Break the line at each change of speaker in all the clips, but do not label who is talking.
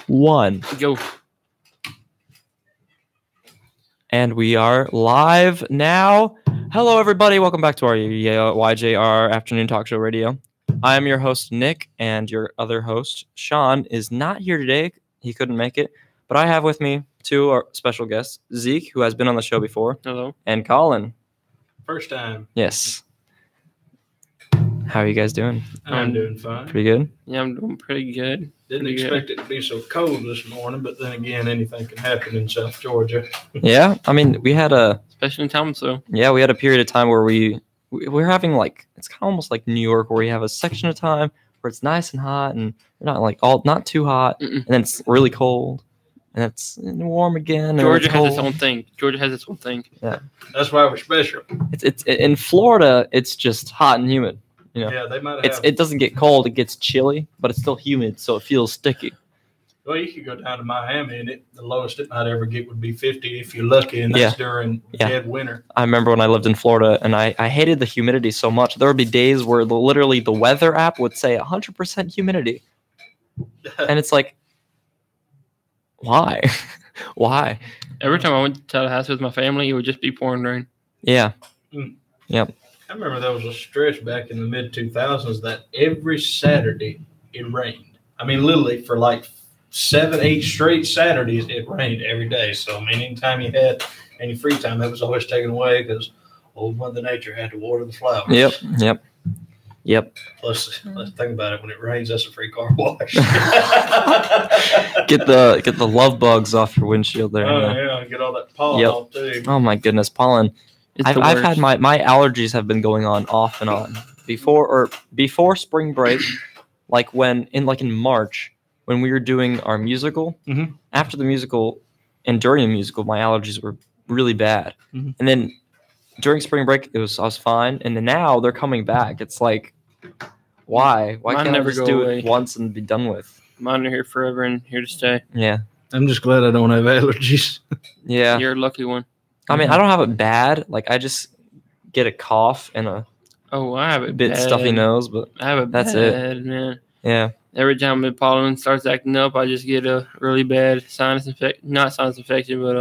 1.
Go.
And we are live now. Hello, everybody. Welcome back to our YJR Afternoon Talk Show Radio. I am your host, Nick, and your other host, Sean, is not here today. He couldn't make it. But I have with me two special guests, Zeke, who has been on the show before.
Hello.
And Colin.
First time.
Yes. How are you guys doing?
I'm doing fine.
Pretty good?
Yeah, I'm doing pretty good.
Didn't expect it to be so cold this morning, but then again, anything can happen in South Georgia.
Yeah, I mean, we had
especially in Townsville.
Yeah, we had a period of time where we're having like, it's kind of almost like New York, where we have a section of time where it's nice and hot and not too hot, and then it's really cold, and it's warm again.
Georgia has its own thing.
Yeah,
that's why we're special.
It's in Florida. It's just hot and humid. You know?
Yeah, they might have.
It doesn't get cold. It gets chilly, but it's still humid, so it feels sticky.
Well, you could go down to Miami, and the lowest it might ever get would be 50 if you're lucky, and that's during dead winter.
I remember when I lived in Florida, and I hated the humidity so much. There would be days where literally the weather app would say 100% humidity. And it's like, why? Why?
Every time I went to Tallahassee with my family, it would just be pouring rain.
Yeah.
Yep. I remember there was a stretch back in the mid-2000s that every Saturday it rained. I mean, literally for like 7-8 straight Saturdays, it rained every day. So, I mean, anytime you had any free time, that was always taken away because old Mother Nature had to water the flowers.
Yep.
Plus, let's think about it. When it rains, that's a free car wash.
Get the love bugs off your windshield there.
Oh, yeah. Get all that pollen off, too.
Oh, my goodness. Pollen. I've had my allergies have been going on off and on before spring break, like in March when we were doing our musical.
Mm-hmm.
After the musical and during the musical, my allergies were really bad.
Mm-hmm.
And then during spring break, I was fine. And then now they're coming back. It's like, why? Why can't I just do it once and be done with?
Mine are here forever and here to stay.
Yeah.
I'm just glad I don't have allergies.
Yeah.
You're a lucky one.
I mean, I don't have it bad. Like, I just get a cough and I
have it
bit
bad.
Stuffy nose, but
I have it
that's
bad, man.
Yeah.
Every time the pollen starts acting up, I just get a really bad sinus infection. Not sinus infection, but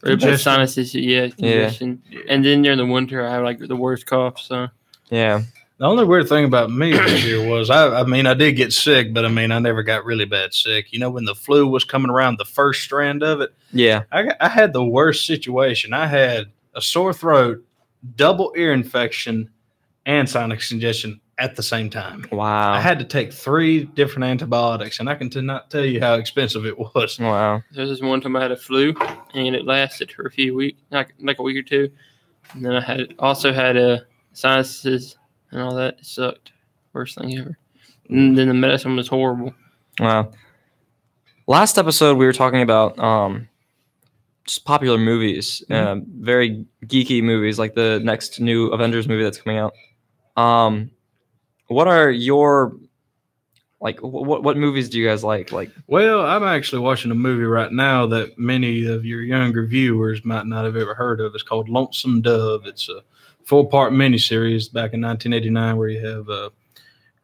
really bad sinus issue. Yeah, congestion. Yeah. And then during the winter, I have like the worst cough. So
yeah.
The only weird thing about me this year was, I mean, I did get sick, but I mean, I never got really bad sick. You know, when the flu was coming around, the first strand of it,
yeah,
I had the worst situation. I had a sore throat, double ear infection, and sinus congestion at the same time.
Wow.
I had to take 3 different antibiotics, and I can not tell you how expensive it was.
Wow.
There was this one time I had a flu, and it lasted for a few weeks, like a week or two. And then I also had sinuses and all that. It sucked. Worst thing ever. And then the medicine was horrible.
Wow. Last episode, we were talking about just popular movies, very geeky movies, like the next new Avengers movie that's coming out. What are your, like, what movies do you guys like?
Well, I'm actually watching a movie right now that many of your younger viewers might not have ever heard of. It's called Lonesome Dove. It's a 4-part miniseries back in 1989 where you have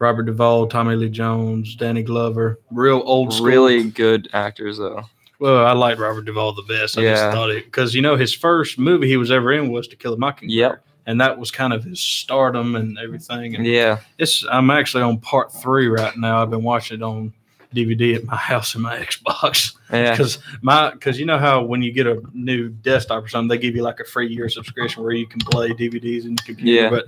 Robert Duvall, Tommy Lee Jones, Danny Glover, real old school.
Really good actors, though.
Well, I like Robert Duvall the best. I just thought because, you know, his first movie he was ever in was To Kill a Mockingbird.
Yep.
And that was kind of his stardom and everything. And
yeah.
I'm actually on part 3 right now. I've been watching it on DVD at my house and my Xbox.
Yeah.
Because you know how when you get a new desktop or something, they give you like a free year subscription where you can play DVDs in your computer.
Yeah.
But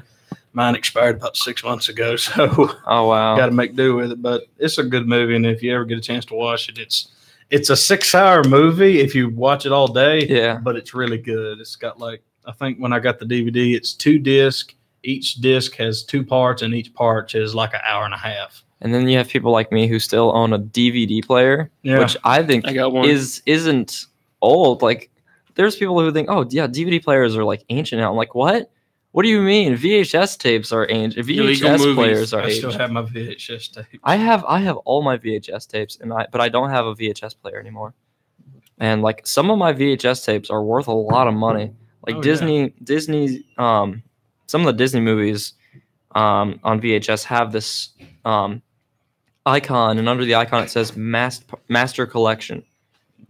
mine expired about 6 months ago, so
oh wow,
got to make do with it. But it's a good movie, and if you ever get a chance to watch it, it's a 6-hour movie if you watch it all day.
Yeah.
But it's really good. It's got like, I think when I got the DVD, it's 2 discs. Each disc has 2 parts, and each part is like an hour and a half.
And then you have people like me who still own a DVD player, which I think isn't old. Like, there's people who think, oh, yeah, DVD players are like ancient now. I'm like, what? What do you mean? VHS tapes are ancient. VHS players are ancient.
I still have my VHS tapes.
I have all my VHS tapes, but I don't have a VHS player anymore. And like some of my VHS tapes are worth a lot of money. Like Disney's some of the Disney movies on VHS have this icon, and under the icon it says Master Collection.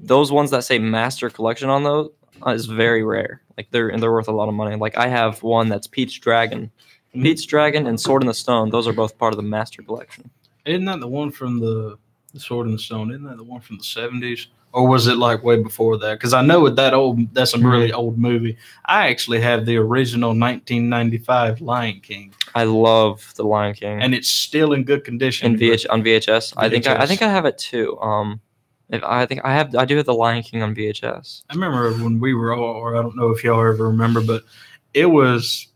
Those ones that say Master Collection on those is very rare. Like they're worth a lot of money. Like I have one that's Peach Dragon. Peach Dragon and Sword in the Stone. Those are both part of the Master Collection.
Isn't that the one from the Sword in the Stone? Isn't that the one from the 70s? Or was it like way before that? Because I know that's a really old movie. I actually have the original 1995 Lion King.
I love the Lion King,
and it's still in good condition.
On VHS. I think I have it too. I do have the Lion King on VHS.
I remember when we were, or I don't know if y'all ever remember, but it was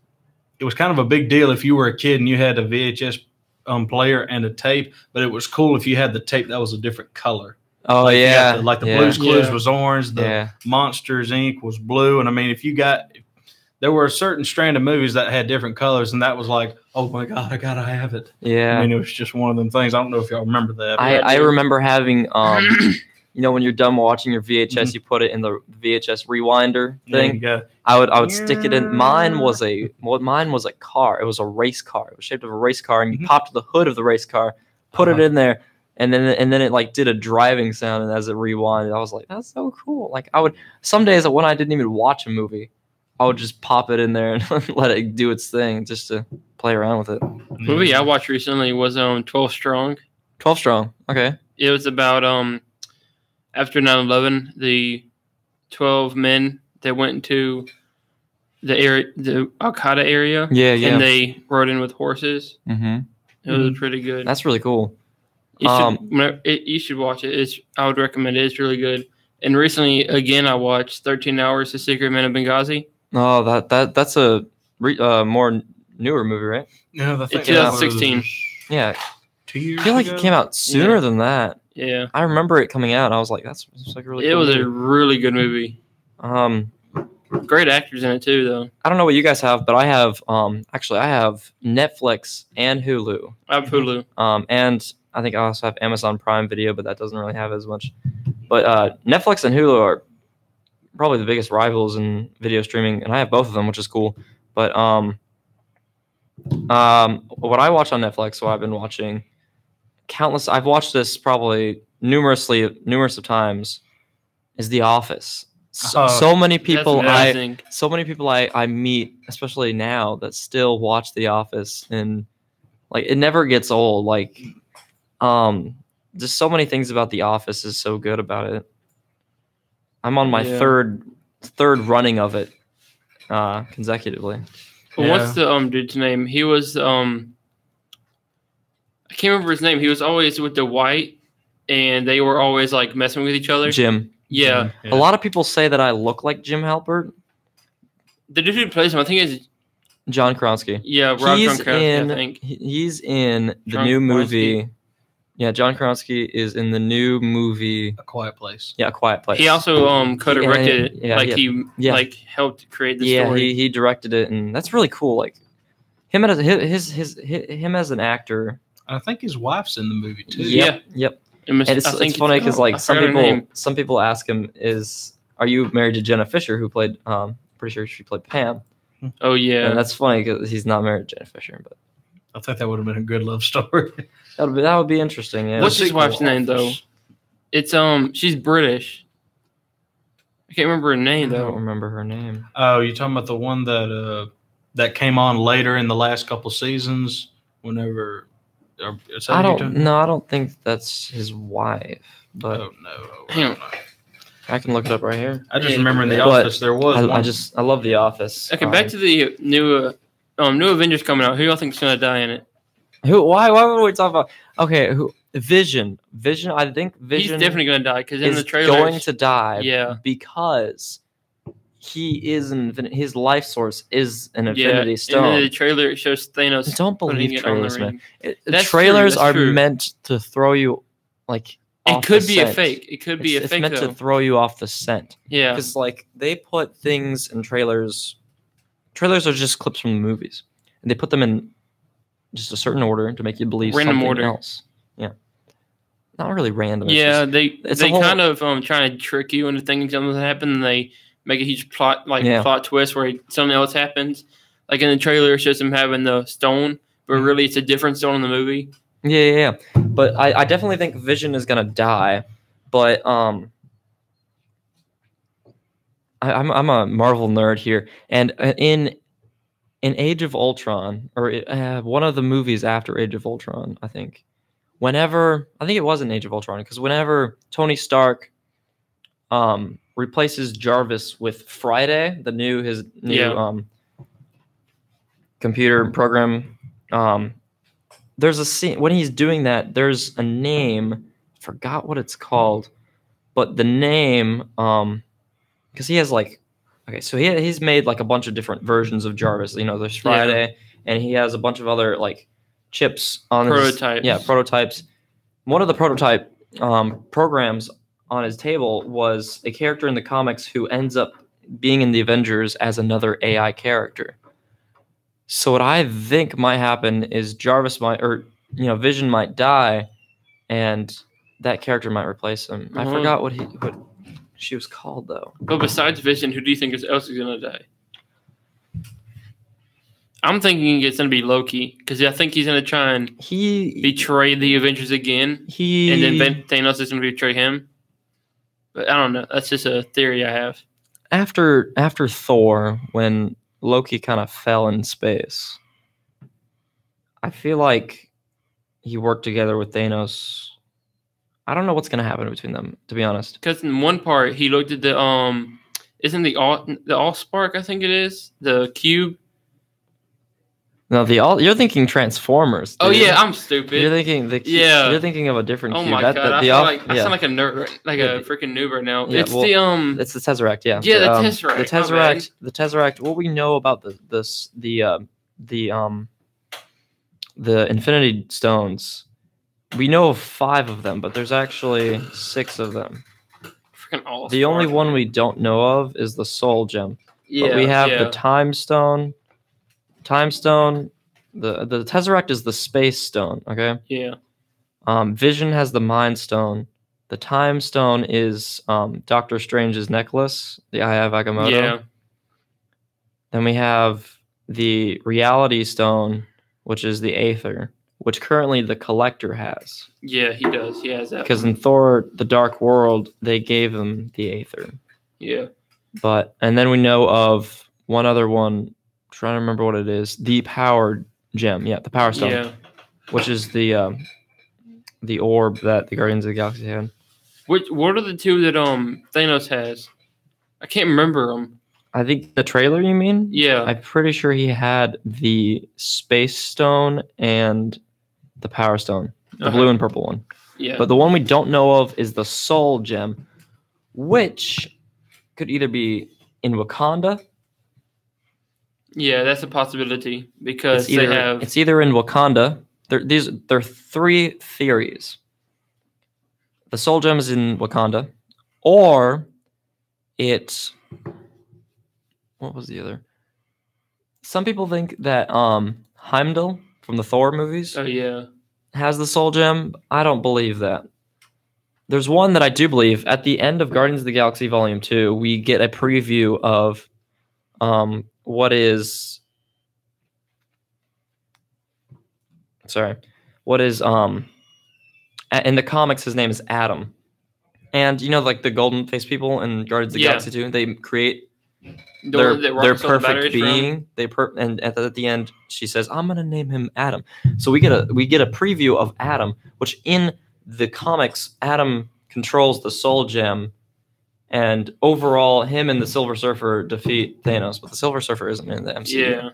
kind of a big deal if you were a kid and you had a VHS player and a tape. But it was cool if you had the tape that was a different color.
Oh,
like
yeah.
The Blue's Clues was orange. The Monsters, Inc. was blue. And, I mean, there were a certain strand of movies that had different colors, and that was like, oh, my God, I got to have it.
Yeah.
I mean, it was just one of them things. I don't know if y'all remember that.
I remember having, when you're done watching your VHS, you put it in the VHS rewinder thing.
Yeah,
I would stick it in. Mine was a car. It was a race car. It was shaped of a race car, and you popped the hood of the race car, put it in there. And then it like did a driving sound, and as it rewinded, I was like, "That's so cool!" Like some days when I didn't even watch a movie, I would just pop it in there and let it do its thing, just to play around with it.
The movie I watched recently was 12 Strong.
12 Strong. Okay.
It was about after 9/11, the 12 men that went into the Al Qaeda area.
Yeah.
And they rode in with horses.
Mm-hmm.
It was pretty good.
That's really cool.
You should watch it. I would recommend it. It's really good. And recently, again, I watched 13 Hours: The Secret Men of Benghazi.
Oh, that's a more newer movie, right?
Yeah,
it's 2016.
Yeah,
2 years.
I feel like it came out sooner than that.
Yeah,
I remember it coming out, and I was like, "That's like really." It
was a really good movie. Great actors in it too, though.
I don't know what you guys have, but I have I have Netflix and Hulu.
I have Hulu.
And I think I also have Amazon Prime Video, but that doesn't really have as much. But Netflix and Hulu are probably the biggest rivals in video streaming, and I have both of them, which is cool. But what I watch on Netflix, so I've been watching countless. I've watched this probably numerous of times. Is The Office. So many people I meet, especially now, that still watch The Office, and like it never gets old. Like, just so many things about The Office is so good about it. I'm on my third running of it consecutively.
Well, what's the dude's name? He was I can't remember his name. He was always with the white, and they were always like messing with each other.
Jim.
Yeah.
A lot of people say that I look like Jim Halpert.
The dude who plays him, I think, is
John Kronsky.
Yeah, Rob Gronkowski, I think.
He's in the new movie. Yeah, John Kronsky is in the new movie
A Quiet Place.
Yeah, A Quiet Place.
He also co-directed it. He helped create the story.
Yeah, he directed it, and that's really cool. Like him as him as an actor.
I think his wife's in the movie too.
Yep. And it's funny because like some people ask him, are you married to Jenna Fisher, who played pretty sure she played Pam.
Oh yeah.
And that's funny because he's not married to Jenna Fisher, but
I think that would have been a good love story.
that would be interesting. Yeah.
What's his wife's name though? It's she's British. I can't remember her name though.
I don't remember her name.
Oh, you're talking about the one that came on later in the last couple seasons whenever
I don't think that's his wife. But
no.
I can look it up right here.
I just remember in The Office there was.
I love The Office.
Okay, back to the new Avengers coming out. Who y'all think's gonna die in it?
Why would we talk about? Okay, Vision. I think Vision.
He's definitely gonna die because in the trailer
going to die.
Yeah,
because he is his life source is an Infinity Stone.
And in the trailer it shows Thanos.
Don't believe trailers, man.
Trailers
are meant to throw you like.
It could be a fake. It could be a fake.
It's meant to throw you off the scent.
Yeah,
because like they put things in trailers. Trailers are just clips from the movies, and they put them in just a certain order to make you believe something else. Yeah, not really random.
Yeah, they kind of trying to trick you into thinking something happened, and they make a huge plot twist where something else happens. Like in the trailer, it shows him having the stone, but really it's a different stone in the movie.
Yeah. But I definitely think Vision is gonna die. But I'm a Marvel nerd here, and in Age of Ultron, or one of the movies after Age of Ultron, I think it was in Age of Ultron, because whenever Tony Stark replaces Jarvis with Friday, his new computer program, there's a scene when he's doing that. There's a name, I forgot what it's called, but the name, because he has so he's made like a bunch of different versions of Jarvis. There's Friday, and he has a bunch of other like chips on
prototypes.
Prototypes. One of the prototype programs on his table was a character in the comics who ends up being in the Avengers as another AI character. So what I think might happen is Jarvis Vision might die, and that character might replace him. I forgot what she was called though.
But besides Vision, who do you think else is gonna die? I'm thinking it's gonna be Loki, because I think he's gonna try and betray the Avengers again, and then Thanos is gonna betray him. But I don't know. That's just a theory I have.
After Thor, when Loki kind of fell in space, I feel like he worked together with Thanos. I don't know what's gonna happen between them, to be honest.
Because in one part he looked at the isn't the Allspark, I think it is, the cube.
No, you're thinking Transformers.
Dude. Oh yeah, I'm stupid.
You're thinking You're thinking of a different cube.
Oh my god, I sound like a nerd, like a freaking noob right now.
Yeah, it's the Tesseract. Yeah.
Yeah, the Tesseract.
The Tesseract. The Tesseract. What we know about the Infinity Stones, we know of 5 of them, but there's actually 6 of them.
Freaking awesome.
The only one we don't know of is the Soul Gem. Yeah. But we have the Time Stone. The Tesseract is the Space Stone. Okay.
Yeah.
Vision has the Mind Stone. The Time Stone is Doctor Strange's necklace, the Eye of Agamotto.
Yeah.
Then we have the Reality Stone, which is the Aether, which currently the Collector has.
Yeah, he does. He has that.
Because in Thor: The Dark World, they gave him the Aether.
Yeah.
And then we know of one other one. Trying to remember what it is. The Power Gem. Yeah, the Power Stone.
Yeah.
Which is the orb that the Guardians of the Galaxy had.
What are the 2 that Thanos has? I can't remember them.
I think the trailer, you mean?
Yeah.
I'm pretty sure he had the Space Stone and the Power Stone. The blue and purple one.
Yeah.
But the one we don't know of is the Soul Gem, which could either be in Wakanda.
Yeah, that's a possibility, because
it's either in Wakanda. There are 3 theories. The Soul Gem is in Wakanda, or it's what was the other? Some people think that Heimdall from the Thor movies has the Soul Gem. I don't believe that. There's one that I do believe. At the end of Guardians of the Galaxy Volume 2, we get a preview of what is in the comics, his name is Adam. And like the golden face people in Guardians of the Galaxy 2, they create their perfect being. And at the end she says, I'm gonna name him Adam. So we get a preview of Adam, which in the comics, Adam controls the Soul Gem, and overall him and the Silver Surfer defeat Thanos, but the Silver Surfer isn't in the MCU.
Yeah.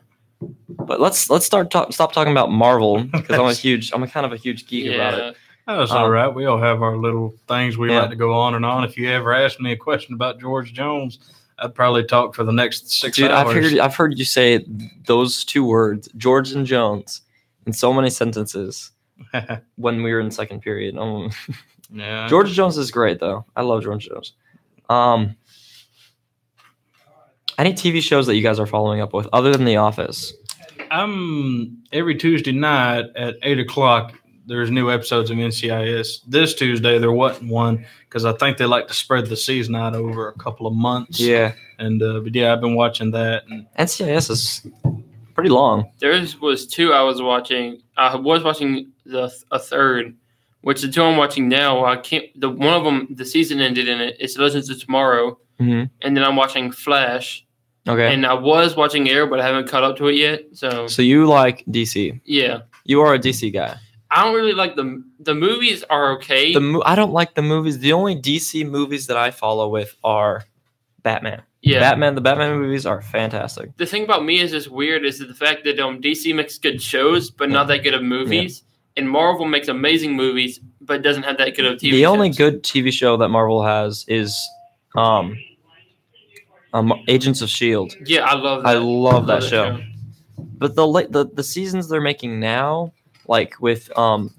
But let's stop talking about Marvel, because I'm kind of a huge geek about it.
That's all right. We all have our little things we like to go on and on. If you ever asked me a question about George Jones, I'd probably talk for the next 6 hours.
I've heard you say those 2 words, George and Jones, in so many sentences when we were in second period.
Yeah.
George Jones is great, though. I love George Jones. Any TV shows that you guys are following up with other than The Office?
Every Tuesday night at 8:00. There's new episodes of NCIS. This Tuesday there wasn't one, because I think they like to spread the season out over a couple of months.
Yeah.
And but yeah, I've been watching that. And
NCIS is pretty long.
There was 2 I was watching. I was watching a third, which the two I'm watching now, I can't. The one of them, the season ended in it. It's Legends of Tomorrow, and then I'm watching Flash.
Okay.
And I was watching Arrow, but I haven't caught up to it yet. So
you like DC?
Yeah.
You are a DC guy.
I don't really like the movies are okay.
I don't like the movies. The only DC movies that I follow with are Batman.
Yeah.
The Batman movies are fantastic.
The thing about me is just weird is the fact that DC makes good shows, but not that good of movies. Yeah. And Marvel makes amazing movies, but doesn't have that good of TV shows.
The only good TV show that Marvel has is Agents of S.H.I.E.L.D.
Yeah, I love that.
I love that show. But the seasons they're making now, like with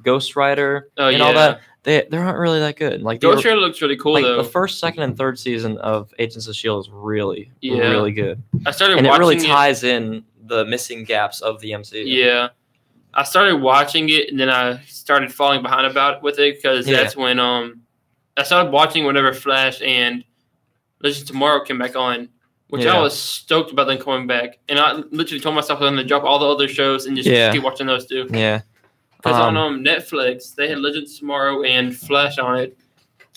Ghost Rider and all that, they aren't really that good. Like
Ghost Rider looks really cool though.
The first, second, and third season of Agents of S.H.I.E.L.D. is really really good.
I started
and
watching
it really ties in the missing gaps of the MCU.
Yeah, I started watching it and then I started falling behind with it because that's when I started watching whenever Flash and Legends of Tomorrow came back on, which I was stoked about them coming back. And I literally told myself I'm going to drop all the other shows and just keep watching those two.
Yeah.
Because on Netflix, they had Legends of Tomorrow and Flash on it.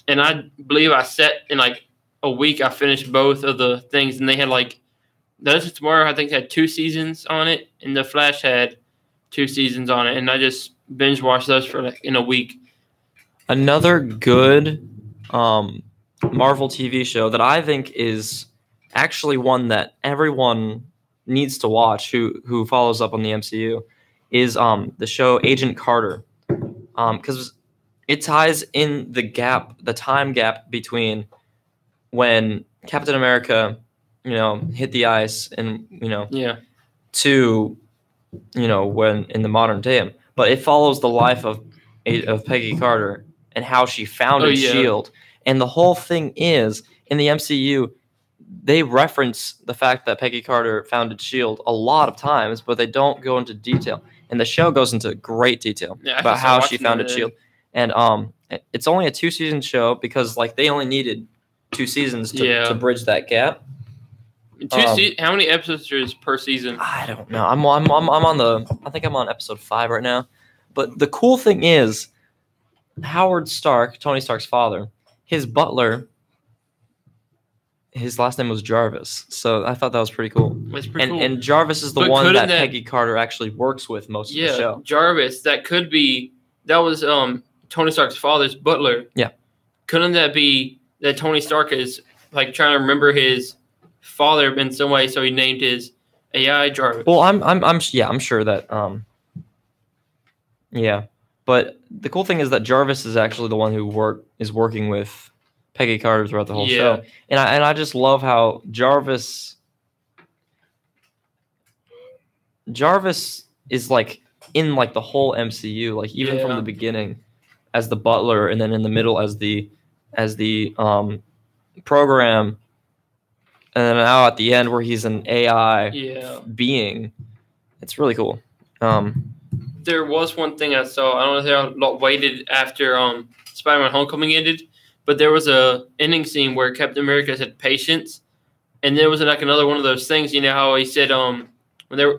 And I believe I sat in like a week, I finished both of the things. And they had like, Legends of Tomorrow, I think, had 2 seasons on it. And the Flash had 2 seasons on it. And I just binge watched those for like in a week.
Another good Marvel TV show that I think is actually one that everyone needs to watch who follows up on the MCU is the show Agent Carter, because it ties in the time gap between when Captain America, hit the ice and to when in the modern day, but it follows the life of Peggy Carter and how she founded S.H.I.E.L.D. And the whole thing is, in the MCU, they reference the fact that Peggy Carter founded S.H.I.E.L.D. a lot of times, but they don't go into detail. And the show goes into great detail about how she founded S.H.I.E.L.D. And it's only a 2-season show because they only needed 2 seasons to bridge that gap.
How many episodes is per season?
I don't know. I think I'm on episode 5 right now. But the cool thing is, Howard Stark, Tony Stark's father, his butler, his last name was Jarvis. So I thought that was pretty cool.
That's pretty cool.
And Jarvis is the one that Peggy Carter actually works with most of the show.
Jarvis, that was Tony Stark's father's butler.
Yeah.
Couldn't that be that Tony Stark is trying to remember his father in some way, so he named his AI Jarvis?
Well, I'm sure that But the cool thing is that Jarvis is actually the one who is working with Peggy Carter throughout the whole show, and I just love how Jarvis is in the whole MCU, even from the beginning as the butler, and then in the middle as the program, and then now at the end where he's an AI being. It's really cool.
There was one thing I saw. I don't know if they waited after Spider-Man Homecoming ended, but there was a ending scene where Captain America said patience, and there was another one of those things. You know how he said when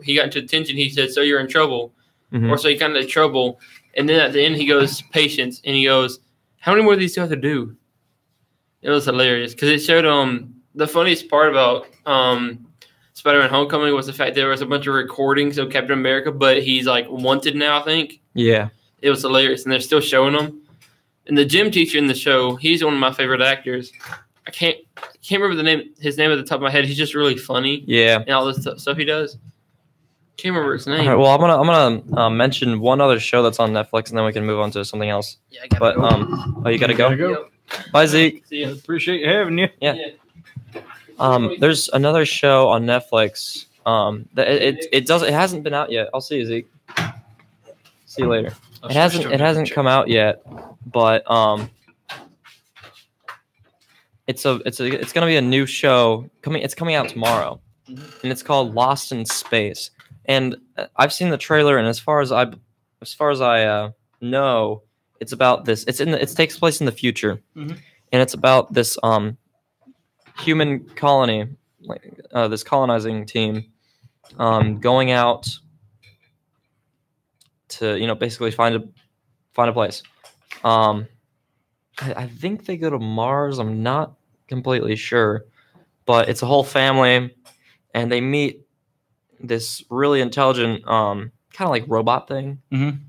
he got into detention, he said, "So you're in trouble," or "So you got into trouble," and then at the end he goes, "Patience," and he goes, "How many more of these do I have to do?" It was hilarious because it showed the funniest part about Spider-Man Homecoming was the fact there was a bunch of recordings of Captain America, but he's wanted now, I think.
Yeah.
It was hilarious, and they're still showing him. And the gym teacher in the show, he's one of my favorite actors. I can't remember his name at the top of my head. He's just really funny.
Yeah.
And all this stuff he does. Can't remember his name.
All right, well, I'm gonna mention one other show that's on Netflix, and then we can move on to something else.
Yeah, I gotta go.
You gotta go.
Yep.
Bye, Zeke.
See ya.
Appreciate having you.
Yeah. There's another show on Netflix. It hasn't been out yet. I'll see you, Zeke. See you later. It hasn't come out yet, but it's gonna be a new show coming. It's coming out tomorrow, and it's called Lost in Space. And I've seen the trailer, and as far as I know, it's about this. It takes place in the future, and it's about this human colony, this colonizing team, going out to basically find a place, I think they go to Mars. I'm not completely sure, but it's a whole family, and they meet this really intelligent, kind of like robot thing.
Mhm.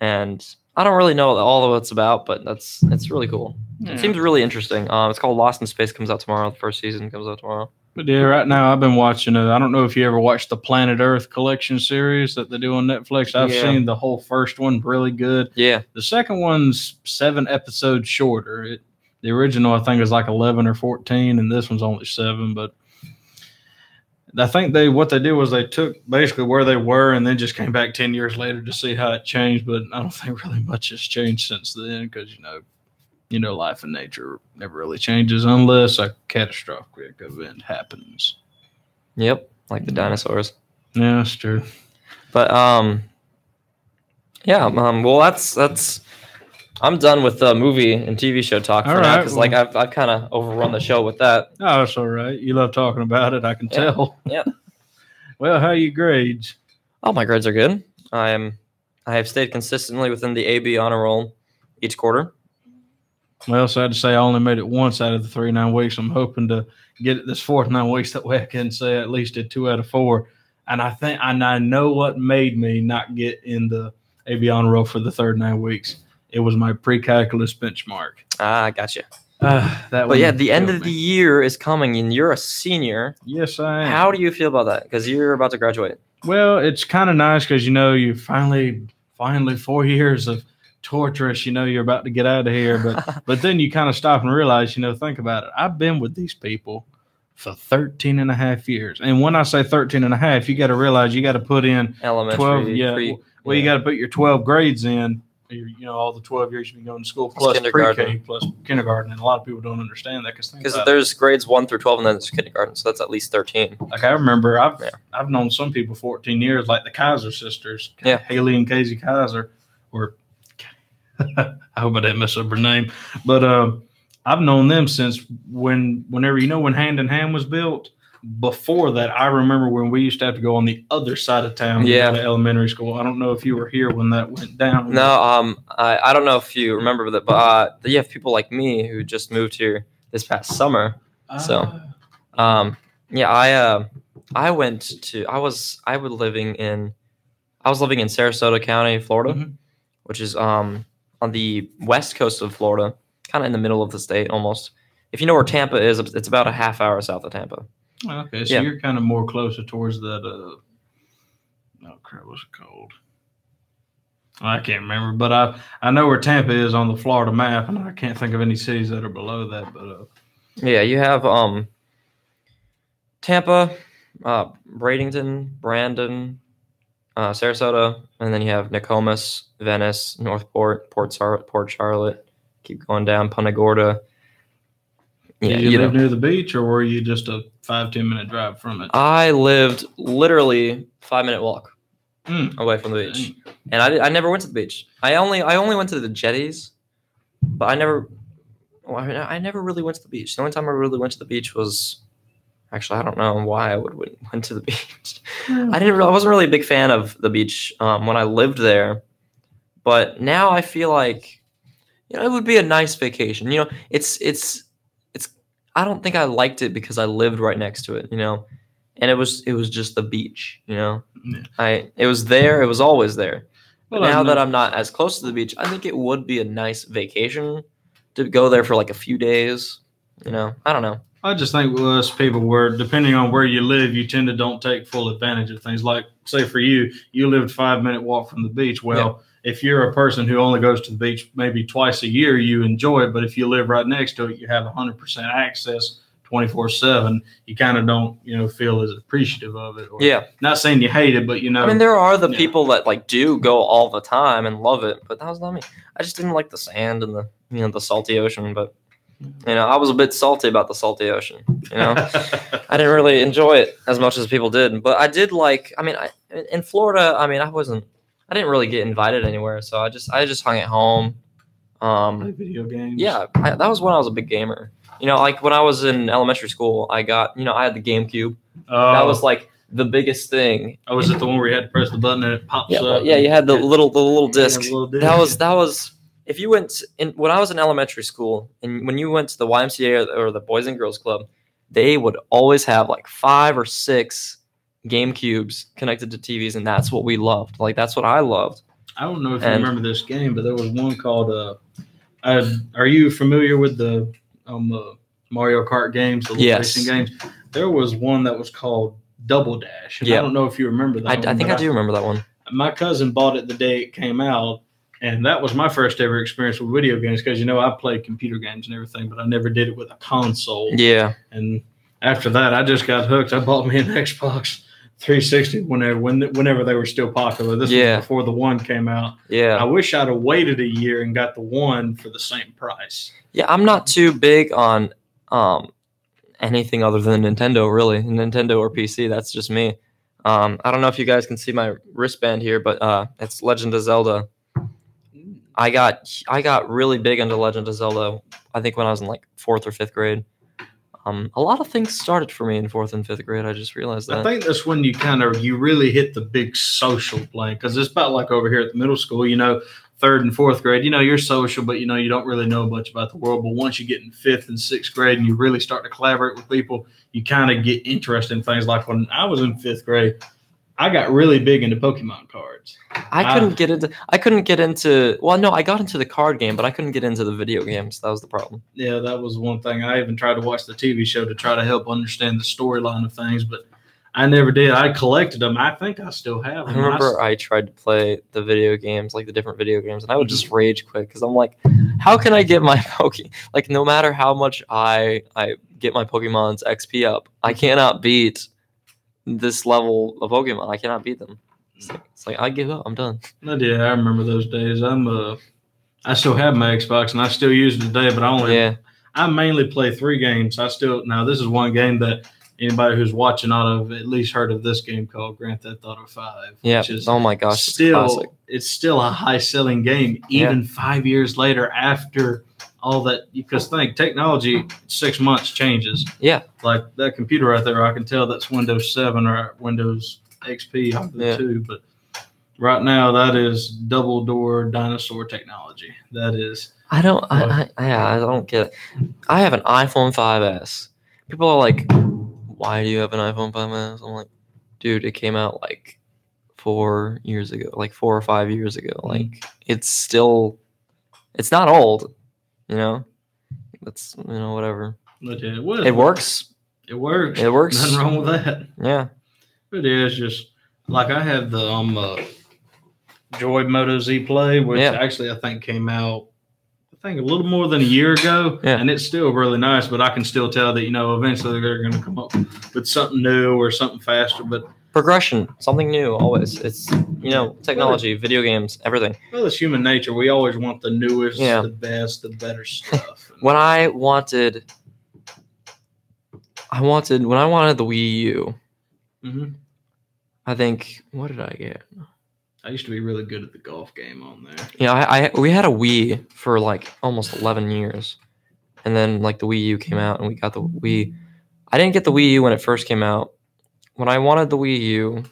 And I don't really know all of what it's about, but it's really cool.
Yeah.
It seems really interesting. It's called Lost in Space. Comes out tomorrow. The first season comes out tomorrow.
But yeah, right now I've been watching it. I don't know if you ever watched the Planet Earth collection series that they do on Netflix. I've seen the whole first one, really good.
Yeah.
The second one's 7 episodes shorter. The original, I think, is like 11 or 14, and this one's only 7. But I think what they did was they took basically where they were and then just came back 10 years later to see how it changed. But I don't think really much has changed since then because, life and nature never really changes unless a catastrophic event happens.
Yep, like the dinosaurs.
Yeah, that's true.
But well, that's. I'm done with movie and TV show talk for now because I've kind of overrun the show with that.
Oh, that's all right. You love talking about it, I can tell.
Yeah.
Well, how are your grades?
Oh, my grades are good. I have stayed consistently within the AB honor roll each quarter.
Well, sad to say, I only made it once out of the 3 9 weeks. I'm hoping to get it this 4th 9 weeks. That way I can say I at least did 2 out of 4. And I know what made me not get in the AB honor roll for the 3rd 9 weeks. It was my pre-calculus benchmark.
Ah, gotcha. The end of the year is coming, and you're a senior.
Yes, I am.
How do you feel about that? Because you're about to graduate.
Well, it's kind of nice because you finally 4 years of torturous. You're about to get out of here, but then you kind of stop and realize. Think about it. I've been with these people for 13 and a half years, and when I say 13 and a half, you got to realize you got to put in
elementary.
12. You got to put your 12 grades in. All the 12 years you've been going to school plus pre-K plus kindergarten, and a lot of people don't understand that because
there's grades 1 through 12 and then there's kindergarten, so that's at least 13.
Like I remember, I've known some people 14 years, like the Kaiser sisters, Haley and Casey Kaiser, or I hope I didn't mess up her name, but I've known them since whenever when Hand in Hand was built. Before that, I remember when we used to have to go on the other side of town to go to elementary school. I don't know if you were here when that went down.
No, I don't know if you remember that, but you have people like me who just moved here this past summer. So, I was living in Sarasota County, Florida, which is on the west coast of Florida, kind of in the middle of the state almost. If you know where Tampa is, it's about a half hour south of Tampa.
Okay, so you're kind of more closer towards that. What's it called? I can't remember, but I know where Tampa is on the Florida map, and I can't think of any cities that are below that. But
you have Tampa, Bradenton, Brandon, Sarasota, and then you have Nokomis, Venice, Northport, Port Charlotte. Keep going down, Punta Gorda.
Did you live near the beach, or were you just a 5-10 minute drive from it?
I lived literally 5-minute walk away from the beach, and I never went to the beach. I only went to the jetties, but I never really went to the beach. The only time I really went to the beach was actually I don't know why I went to the beach. I wasn't really a big fan of the beach when I lived there, but now I feel like it would be a nice vacation. It's. I don't think I liked it because I lived right next to it, and it was just the beach, It was there. It was always there. But now that I'm not as close to the beach, I think it would be a nice vacation to go there for like a few days. I don't know.
I just think us people depending on where you live, you tend to don't take full advantage of things. Like, say for you lived 5-minute walk from the beach. Well, if you're a person who only goes to the beach maybe twice a year, you enjoy it. But if you live right next to it, you have 100% access 24/7. You kind of don't, feel as appreciative of it. Not saying you hate it, but I
mean, there are the people that do go all the time and love it, but that was not me. I just didn't like the sand and the salty ocean. But I was a bit salty about the salty ocean. I didn't really enjoy it as much as people did. But I did in Florida. I didn't really get invited anywhere, so I just hung at home.
Play video games.
Yeah, that was when I was a big gamer. Like when I was in elementary school, I got I had the GameCube.
Oh.
That was like the biggest thing.
Oh, was it the one where you had to press the button and it pops up?
Yeah, you had the little disc.
Yeah,
That was if you went in when I was in elementary school, and when you went to the YMCA or the Boys and Girls Club, they would always have like 5 or 6 GameCubes connected to TVs, and that's what we loved. Like that's what I loved.
I don't know if you remember this game, but there was one called. Are you familiar with the Mario Kart games, the racing games? There was one that was called Double Dash. And I don't know if you remember that.
I think I do remember that one.
My cousin bought it the day it came out, and that was my first ever experience with video games because, I played computer games and everything, but I never did it with a console.
Yeah.
And after that, I just got hooked. I bought me an Xbox 360 whenever they were still popular. This was before the one came out.
Yeah.
I wish I'd have waited a year and got the one for the same price.
Yeah, I'm not too big on anything other than Nintendo, really. Nintendo or PC, that's just me. I don't know if you guys can see my wristband here, but it's Legend of Zelda. I got really big into Legend of Zelda, I think when I was in like 4th or 5th grade. A lot of things started for me in 4th and 5th grade. I just realized that.
I think that's when you really hit the big social plane, because it's about like over here at the middle school, 3rd and 4th grade, you're social, but you don't really know much about the world. But once you get in 5th and 6th grade and you really start to collaborate with people, you kind of get interested in things. Like when I was in 5th grade, I got really big into Pokemon cards.
I couldn't get into well, no, I got into the card game, but I couldn't get into the video games. That was the problem.
Yeah, that was one thing. I even tried to watch the TV show to try to help understand the storyline of things, but I never did. I collected them. I think I still have them.
I remember I tried to play the video games, like the different video games, and I would just rage quit because I'm like, how can I get my like no matter how much I get my Pokemon's XP up, I cannot beat this level of Pokemon. I cannot beat them. It's like I give up. I'm done.
Yeah, I remember those days. I still have my Xbox and I still use it today, but I mainly play 3 games. Now this is one game that anybody who's watching ought to have at least heard of this game called Grand Theft Auto 5.
Yeah.
Which is
oh my gosh.
It's still a high selling game, even 5 years later after all that. Because technology 6 months changes.
Yeah.
Like that computer right there, I can tell that's Windows 7 or Windows XP of the 2, but right now that is double door dinosaur technology. That is.
I don't get it. I have an iPhone 5S. People are like, why do you have an iPhone 5S? I'm like, dude, it came out like 4 years ago, like 4 or 5 years ago. Like it's not old, That's whatever.
It
works.
It works.
It works.
Nothing wrong with that.
Yeah.
It is just like I have the Joy Moto Z Play, which actually I think came out a little more than a year ago, and it's still really nice. But I can still tell that eventually they're going to come up with something new or something faster. But
progression, something new, always. It's technology, video games, everything.
Well, it's human nature. We always want the newest, the best, the better stuff.
When I wanted the Wii U.
Mm-hmm.
I think, what did I get?
I used to be really good at the golf game on there.
Yeah, we had a Wii for like almost 11 years. And then like the Wii U came out and we got the Wii. I didn't get the Wii U when it first came out. When I wanted the Wii U.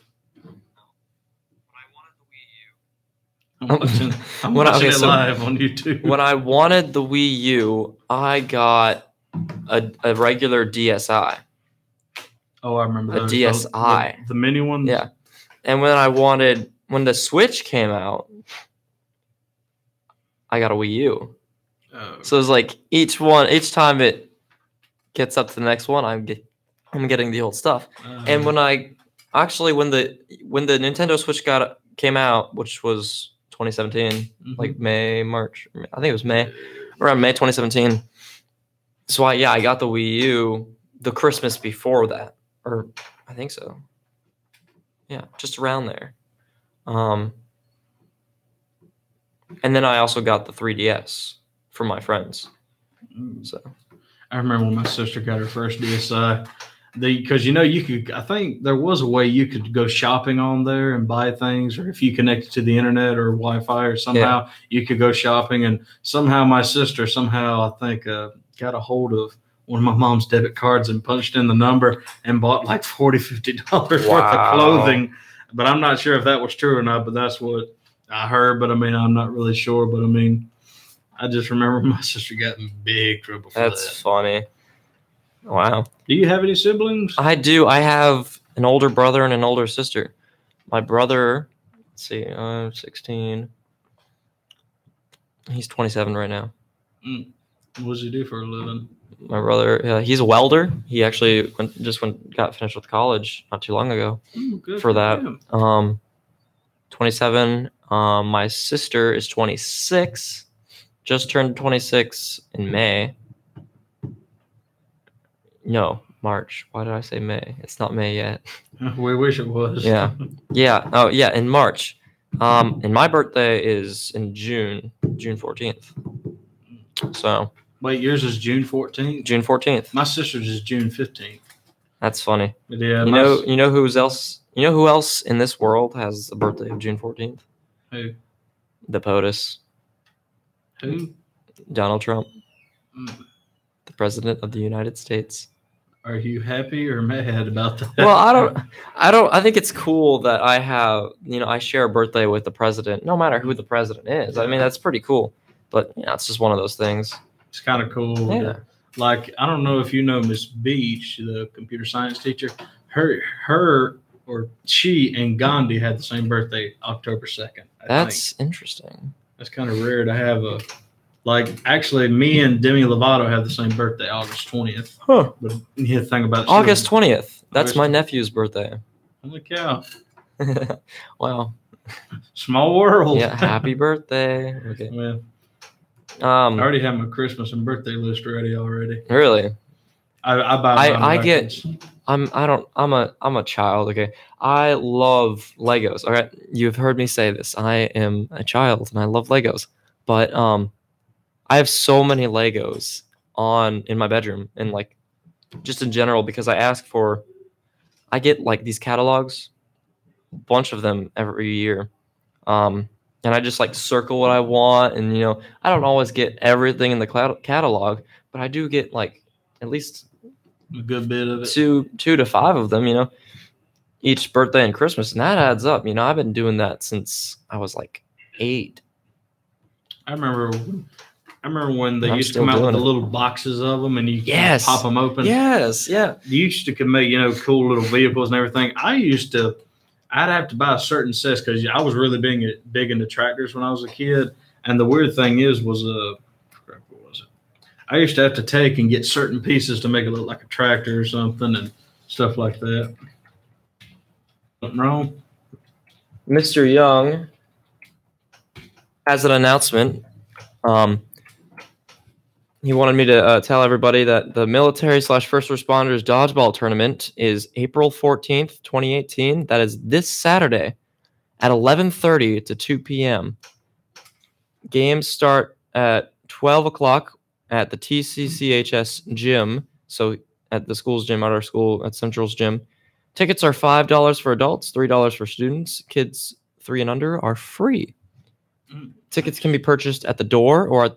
I'm watching it live on YouTube.
When I wanted the Wii U, I got a regular DSi.
Oh, I remember
a DSi.
The mini one?
Yeah. And when the Switch came out, I got a Wii U.
Oh.
So it's like each time it gets up to the next one, I'm getting the old stuff. And when the Nintendo Switch came out, which was 2017, like March. I think it was around May 2017. So I got the Wii U the Christmas before that, or I think so. Yeah, just around there. And then I also got the 3DS for my friends. So
I remember when my sister got her first DSi. Because you could, I think there was a way you could go shopping on there and buy things, or if you connected to the internet or Wi-Fi or somehow you could go shopping. And somehow my sister I think got a hold of one of my mom's debit cards and punched in the number and bought like $40-$50 worth of clothing. But I'm not sure if that was true or not. But that's what I heard. But I mean, I'm not really sure. But I mean, I just remember my sister got in big trouble for
That's
that.
funny. Wow.
Do you have any siblings?
I do. I have an older brother and an older sister. My brother, let's see, 16. He's 27 right now.
What does he do for a living?
My brother, he's a welder. He actually got finished with college not too long ago.
Good
for that.
him.
27. My sister is 26. Just turned 26 in May. No, March. Why did I say May? It's not May yet.
We wish it was.
Yeah. Yeah. Oh, yeah. In March. And my birthday is in June 14th. So.
Wait, yours is June 14th?
June 14th.
My sister's is June 15th.
That's funny.
Yeah.
You know who else in this world has a birthday of June 14th?
Who?
The POTUS.
Who?
Donald Trump. The President of the United States.
Are you happy or mad about that?
Well, I think it's cool that I share a birthday with the president, no matter who the president is. I mean, that's pretty cool. But it's just one of those things.
It's kind of cool.
Yeah.
Like, I don't know if you know Miss Beach, the computer science teacher. She and Gandhi had the same birthday, October 2nd.
That's interesting.
That's kind of rare to have actually, me and Demi Lovato have the same birthday, August 20th.
Huh.
But you have to think about it.
August 20th. That's my nephew's birthday.
Holy cow.
Wow.
Small world.
Yeah, happy birthday. Okay.
Well, I already have my Christmas and birthday list ready already.
Really?
I buy
I'm a child, okay? I love Legos. All right. You've heard me say this. I am a child and I love Legos. But I have so many Legos in my bedroom and just in general because I get these catalogs, a bunch of them every year. And I just circle what I want, and I don't always get everything in the catalog, but I do get at least
a good bit of it.
Two to five of them, each birthday and Christmas, and that adds up. I've been doing that since I was 8.
I remember when they used to come out with the little boxes of them, and you pop them open.
Yes, yeah.
You used to make cool little vehicles and everything. I'd have to buy a certain set because I was really big into tractors when I was a kid. And the weird thing was what was it? I used to have to take and get certain pieces to make it look like a tractor or something and stuff like that. Something wrong?
Mr. Young has an announcement. He wanted me to tell everybody that the military/first responders dodgeball tournament is April 14th, 2018. That is this Saturday at 11:30 to 2 p.m. Games start at 12 o'clock at the TCCHS gym. So at the school's gym, at our school, at Central's gym. Tickets are $5 for adults, $3 for students. Kids 3 and under are free. Tickets can be purchased at the door or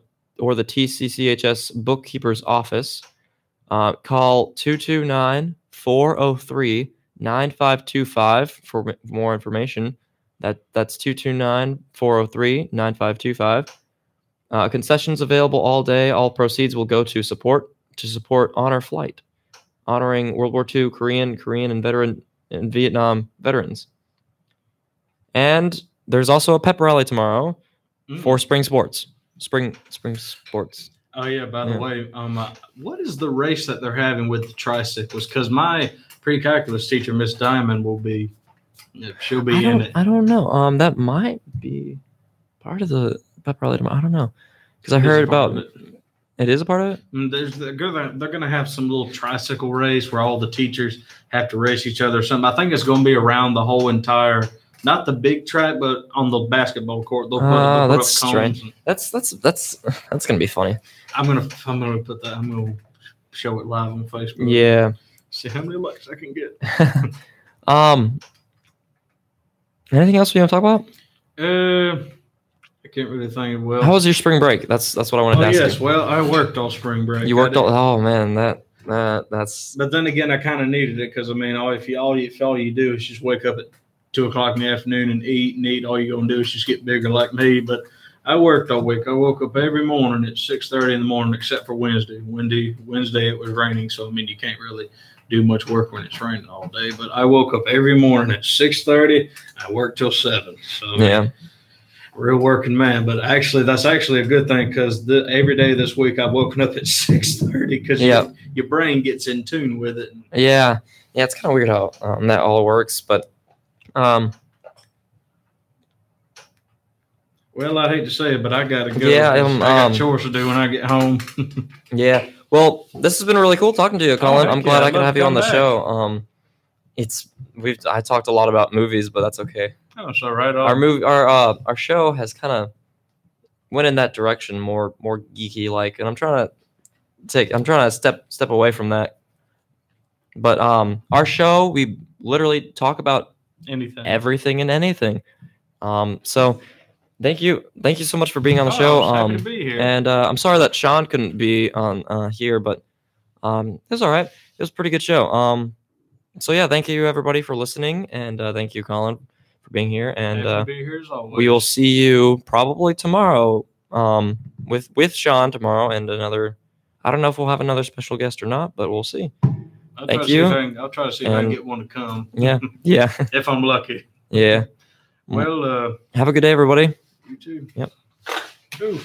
the TCCHS bookkeeper's office. Call 229-403-9525 for more information. That's 229-403-9525. Concessions available all day. All proceeds will go to support Honor Flight, honoring World War II, Korean and Vietnam veterans. And there's also a pep rally tomorrow for spring sports. Spring sports.
Oh yeah. By the way, what is the race that they're having with the tricycles? Because my pre-calculus teacher, Miss Diamond, she'll be in it.
I don't know. That might be part of the pep rally tomorrow. I don't know because I heard about it. It is a part of it.
They're going to have some little tricycle race where all the teachers have to race each other or something. I think it's going to be around the whole entire. Not the big track, but on the basketball court. They'll put
that's strange. That's gonna be funny.
I'm gonna put that. I'm gonna show it live on Facebook.
Yeah.
See how many likes I can get.
Anything else we want to talk about?
I can't really think. Well,
how was your spring break? That's what I wanted to ask you.
Yes. Well, I worked all spring break.
You worked all. Oh man, that's.
But then again, I kind of needed it because all you do is just wake up at 2:00 in the afternoon and eat. All you're gonna do is just get bigger like me. But I worked all week. I woke up every morning at 6:30 in the morning, except for Wednesday. Wednesday it was raining, so I mean you can't really do much work when it's raining all day. But I woke up every morning at 6:30. I worked till 7. So
Yeah.
real working man. But actually, that's actually a good thing because every day this week I've woken up at 6:30 because your brain gets in tune with it.
Yeah. Yeah. It's kind of weird how that all works, but
well, I hate to say it, but I gotta go.
Yeah,
I got chores to do when I get home.
Yeah. Well, this has been really cool talking to you, Colin. I'm glad I could have you on the
back.
show. I talked a lot about movies, but that's okay.
Oh, so right
Our
on.
our show has kind of went in that direction, more geeky like, and I'm trying to step away from that. But our show, we literally talk about everything and anything. So thank you so much for being on the show.
Happy to be here.
And I'm sorry that Sean couldn't be on here, but it was all right. It was a pretty good show. So yeah, thank you everybody for listening, and thank you, Colin, for being here. And
happy to be here as always.
we will see you probably tomorrow. With Sean tomorrow, and another. I don't know if we'll have another special guest or not, but we'll see. Thank you.
I'll try to see if I can get one to come.
Yeah.
If I'm lucky.
Yeah.
Well,
have a good day, everybody.
You too.
Yep.
Ooh.